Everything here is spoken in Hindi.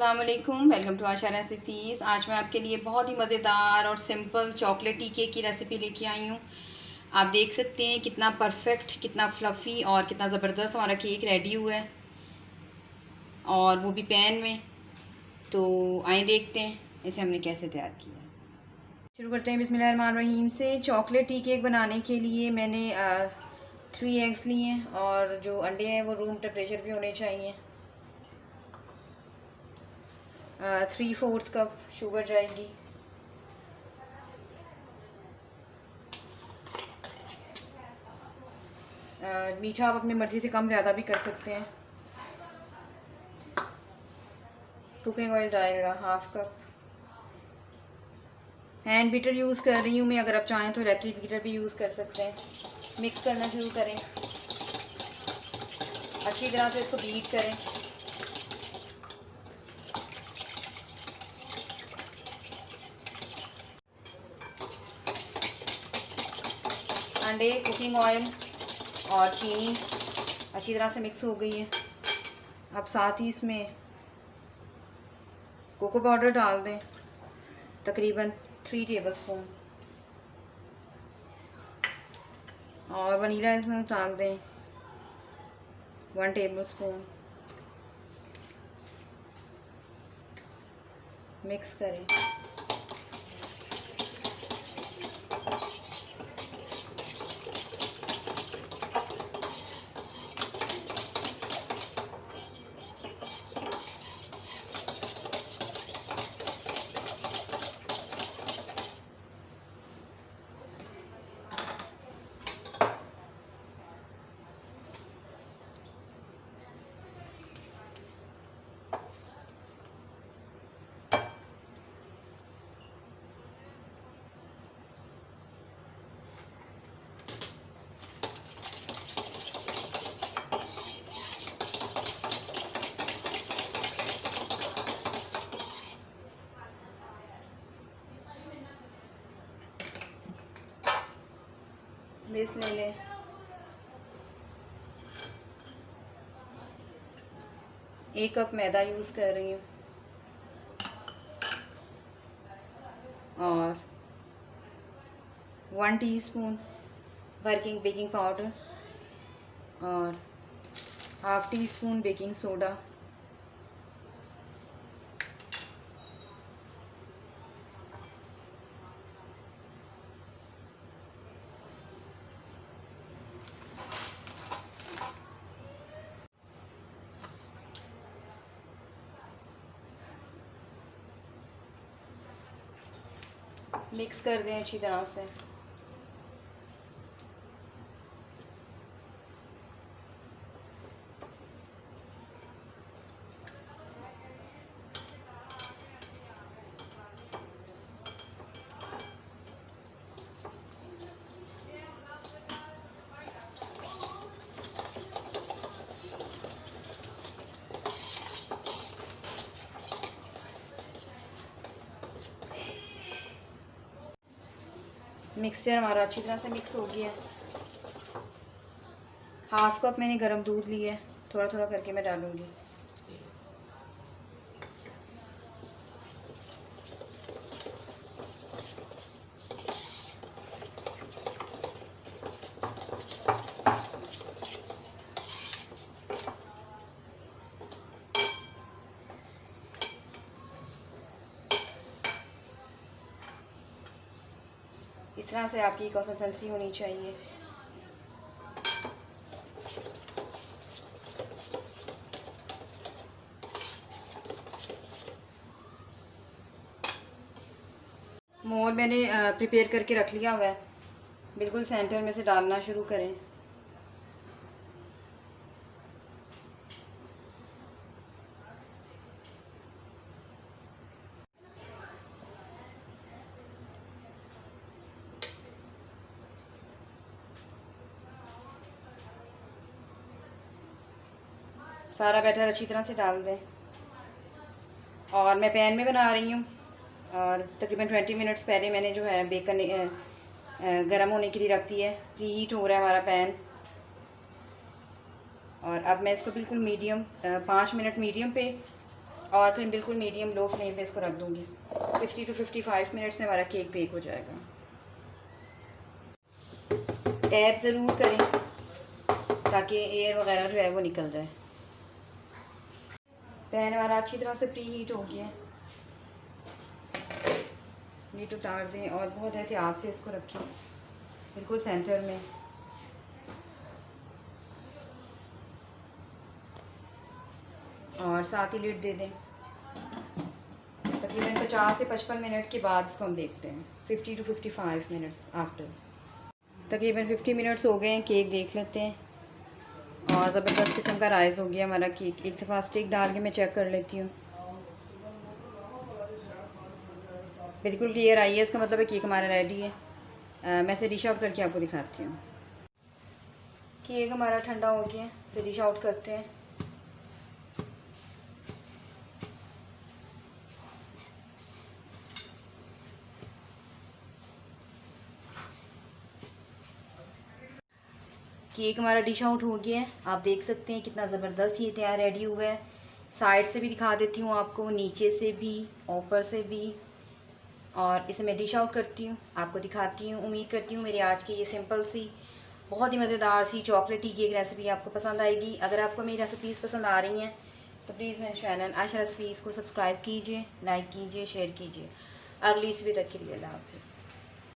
अस्सलाम वालेकुम, वेलकम टू आशा रेसिपीज़। आज मैं आपके लिए बहुत ही मज़ेदार और सिंपल चॉकलेटी केक की रेसिपी लेके आई हूँ। आप देख सकते हैं कितना परफेक्ट, कितना फ्लफ़ी और कितना ज़बरदस्त हमारा केक रेडी हुआ है, और वो भी पैन में। तो आइए देखते हैं इसे हमने कैसे तैयार किया है। शुरू करते हैं बिस्मिल्लाहिर्रहमानिर्रहीम से। चॉकलेटी केक बनाने के लिए मैंने 3 एग्स लिए हैं, और जो अंडे हैं वो रूम टेम्परेचर पे होने चाहिए। 3/4 कप शुगर जाएगी। मीठा आप अपनी मर्ज़ी से कम ज़्यादा भी कर सकते हैं। कुकिंग ऑयल जाएगा 1/2 कप। हैंड बीटर यूज़ कर रही हूँ मैं, अगर आप चाहें तो इलेक्ट्रिक बीटर भी यूज़ कर सकते हैं। मिक्स करना शुरू करें, अच्छी तरह से इसको बीट करें। अंडे, कुकिंग ऑयल और चीनी अच्छी तरह से मिक्स हो गई है। अब साथ ही इसमें कोको पाउडर डाल दें, तकरीबन 3 टेबलस्पून, और वनीला एसेंस डाल दें 1 टेबलस्पून। मिक्स करें। बेस ले लें। एक कप मैदा यूज़ कर रही हूँ, और 1 टीस्पून वर्किंग बेकिंग पाउडर, और 1/2 टीस्पून बेकिंग सोडा, मिक्स कर दें अच्छी तरह से। मिक्सचर हमारा अच्छी तरह से मिक्स हो गया है। 1/2 कप मैंने गर्म दूध लिया है, थोड़ा थोड़ा करके मैं डालूँगी। इस तरह से आपकी कंसिस्टेंसी होनी चाहिए। मोल मैंने प्रिपेयर करके रख लिया हुआ है, बिल्कुल सेंटर में से डालना शुरू करें। सारा बैटर अच्छी तरह से डाल दें, और मैं पैन में बना रही हूँ, और तकरीबन 20 मिनट्स पहले मैंने जो है बेक करने गर्म होने के लिए रख दिया है। प्री हीट हो रहा है हमारा पैन, और अब मैं इसको बिल्कुल मीडियम 5 मिनट मीडियम पे और फिर बिल्कुल मीडियम लो फ्लेम पे इसको रख दूँगी। 50 to 55 मिनट्स में हमारा केक बेक हो जाएगा। टैप ज़रूर करें ताकि एयर वगैरह जो है वो निकल जाए। पैन हमारा अच्छी तरह से प्री हीट हो गया है। लीड उतार दें और बहुत एहतियात से इसको रखें बिल्कुल सेंटर में। और साथ ही लिड दे दें। तकरीबन 50 से 55 मिनट के बाद इसको हम देखते हैं। 50 to 55 मिनट्स आफ्टर। तकरीबन 50 मिनट्स हो गए हैं। केक देख लेते हैं और ज़बरदस्त किस्म का राइज़ हो गया हमारा केक। एक दफ़ा स्टिक डाल के मैं चेक कर लेती हूँ। बिल्कुल क्लियर आई है, इसका मतलब है केक हमारा रेडी है। मैं इसे डिश आउट करके आपको दिखाती हूँ। केक हमारा ठंडा हो गया, इसे डिश आउट करते हैं। केक हमारा डिश आउट हो गया है। आप देख सकते हैं कितना ज़बरदस्त ये तैयार रेडी हुआ है। साइड से भी दिखा देती हूँ आपको, नीचे से भी, ऊपर से भी। और इसे मैं डिश आउट करती हूँ, आपको दिखाती हूँ। उम्मीद करती हूँ मेरी आज की ये सिंपल सी, बहुत ही मज़ेदार सी चॉकलेटी केक रेसिपी आपको पसंद आएगी। अगर आपको मेरी रेसिपीज़ पसंद आ रही हैं तो प्लीज़ मेरे चैनल आयशा रेसिपीज़ को सब्सक्राइब कीजिए, लाइक कीजिए, शेयर कीजिए। अगली रेसिपी तक के लिए अल्लाह हाफ़िज़।